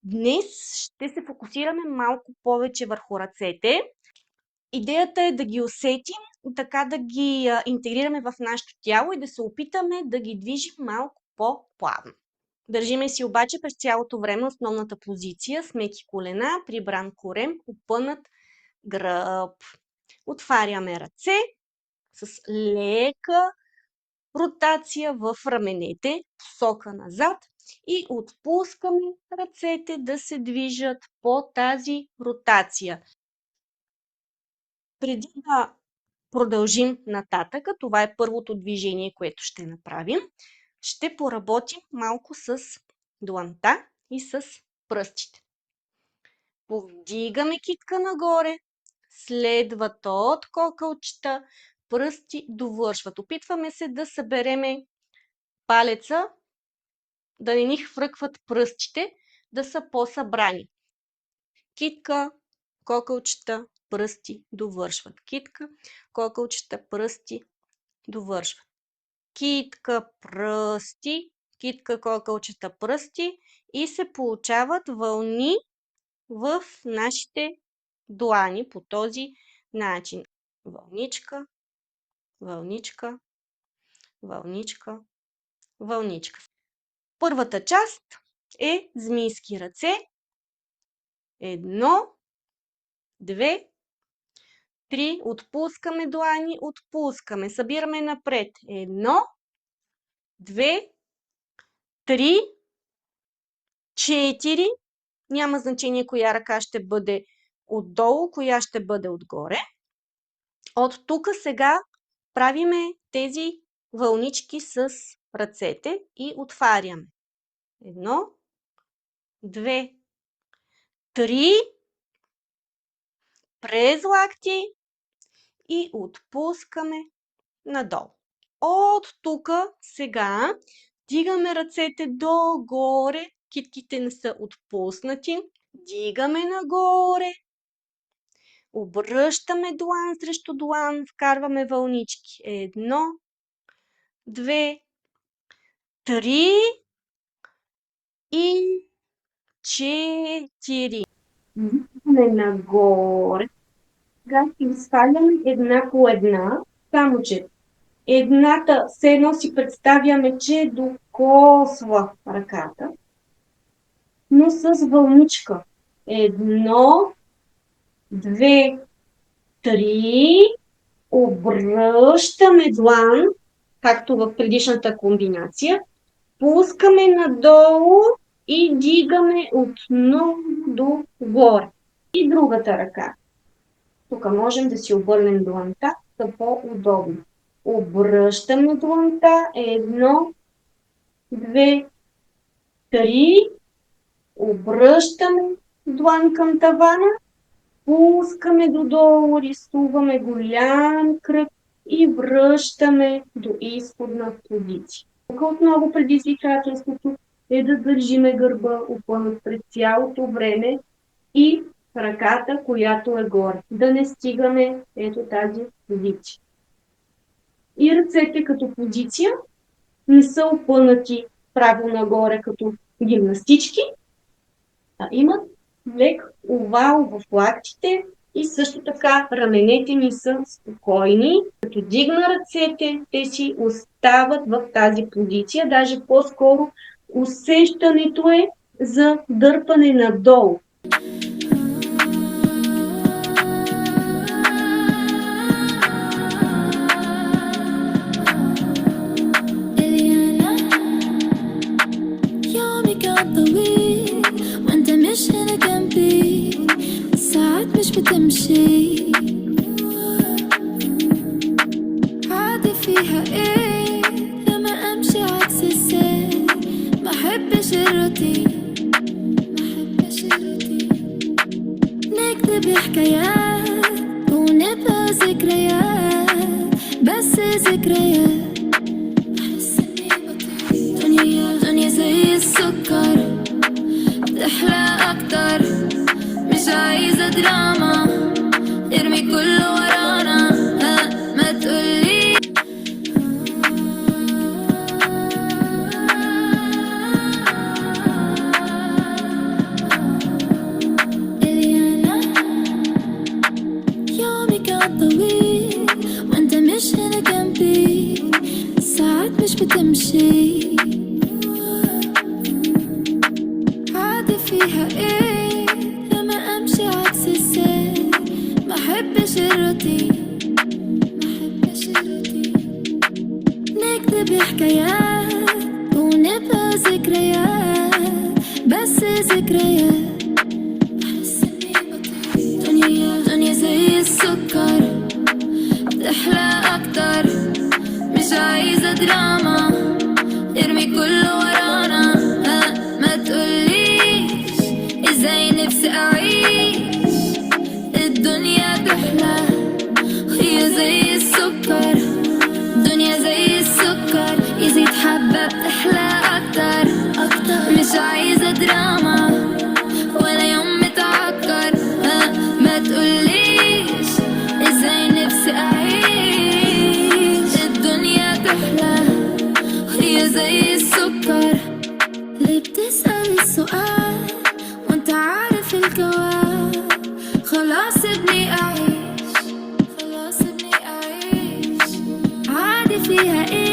Днес ще се фокусираме малко повече върху ръцете. Идеята е да ги усетим, така да ги интегрираме в нашето тяло и да се опитаме да ги движим малко по-плавно. Държиме си обаче през цялото време основната позиция с меки колена, прибран корем, опънат гръб. Отваряме ръце с лека ротация в раменете, посока назад и отпускаме ръцете да се движат по тази ротация. Преди да продължим нататък, това е първото движение, което ще направим, ще поработим малко с дланта и с пръстите. Повдигаме китка нагоре, следват от кокълчета, пръсти довършват. Опитваме се да събереме палеца, да не ни хвъркват пръстите, да са по-събрани. Китка, кокълчета, пръсти довършват. Китка, кокълчета, пръсти довършват. Китка, пръсти, китка, кокълчета, пръсти и се получават вълни в нашите длани по този начин. Вълничка, вълничка, вълничка, вълничка. Първата част е змийски ръце. 1, 2, 3. Отпускаме длани, отпускаме. Събираме напред. 1, 2, 3, 4. Няма значение коя ръка ще бъде отдолу, коя ще бъде отгоре. От тук сега правиме тези вълнички с ръцете и отваряме. 1, 2, 3. През лакти и отпускаме надолу. От тук сега дигаме ръцете догоре, китките не са отпуснати, дигаме нагоре, обръщаме длан срещу длан, вкарваме вълнички. 1, 2, 3 и 4. Дигаме нагоре. Сега ги сваляме една по една, само че едната все едно си представяме, че докосва ръката, но с вълничка. 1, 2, 3, обръщаме длан, както в предишната комбинация, пускаме надолу и дигаме отново догоре. И другата ръка. Тук можем да си обърнем дланта, да по-удобно. Обръщаме дланта. 1, 2, 3. Обръщаме длан към тавана. Пускаме додолу, рисуваме голям кръг и връщаме до изходна позиция. Тук отново предизвикателството е да държиме гърба опънат през цялото време и ръката, която е горе. Да не стигаме ето тази позиция. И ръцете като позиция не са опънати право нагоре като гимнастички, а имат лек овал в лактите и също така раменете ни са спокойни. Като дигна ръцете, те си остават в тази позиция. Даже по-скоро усещането е за дърпане надолу. مش بتمشي عادي فيها ايه لما امشي عكس السير ما احبش الروتين نكتب حكايات ونبقى ذكريات بس ذكريات احس اني بطير دنيا زي السكر بتحلى اكتر مش عايزة دراما ارمي كله ورانا ما تقولي فيها ايه لما امشي عكس السير؟ ما احبش الروتين، ما احبش الروتين. نكتب حكايات ونبقى ذكريات، بس ذكريات. بحس اني بطير. دنيا زي السكر تحلى اكتر، مش عايزة دراما، ارمي كله ورانا. ما تقوليش ازاي نفسي اعيش الدنيا تحلى، هي زي السكر. دنيا زي السكر يزيد حبة بتحلى اكتر. مش عايزة دراما ولا يوم متعكر. ما تقوليش ازاي نفسي اعيش الدنيا تحلى، هي زي السكر. ليه بتسأل السؤال وانت عارف الجواب؟ خلاص ابني اعيش، خلاص ابني اعيش. عادي فيها ايه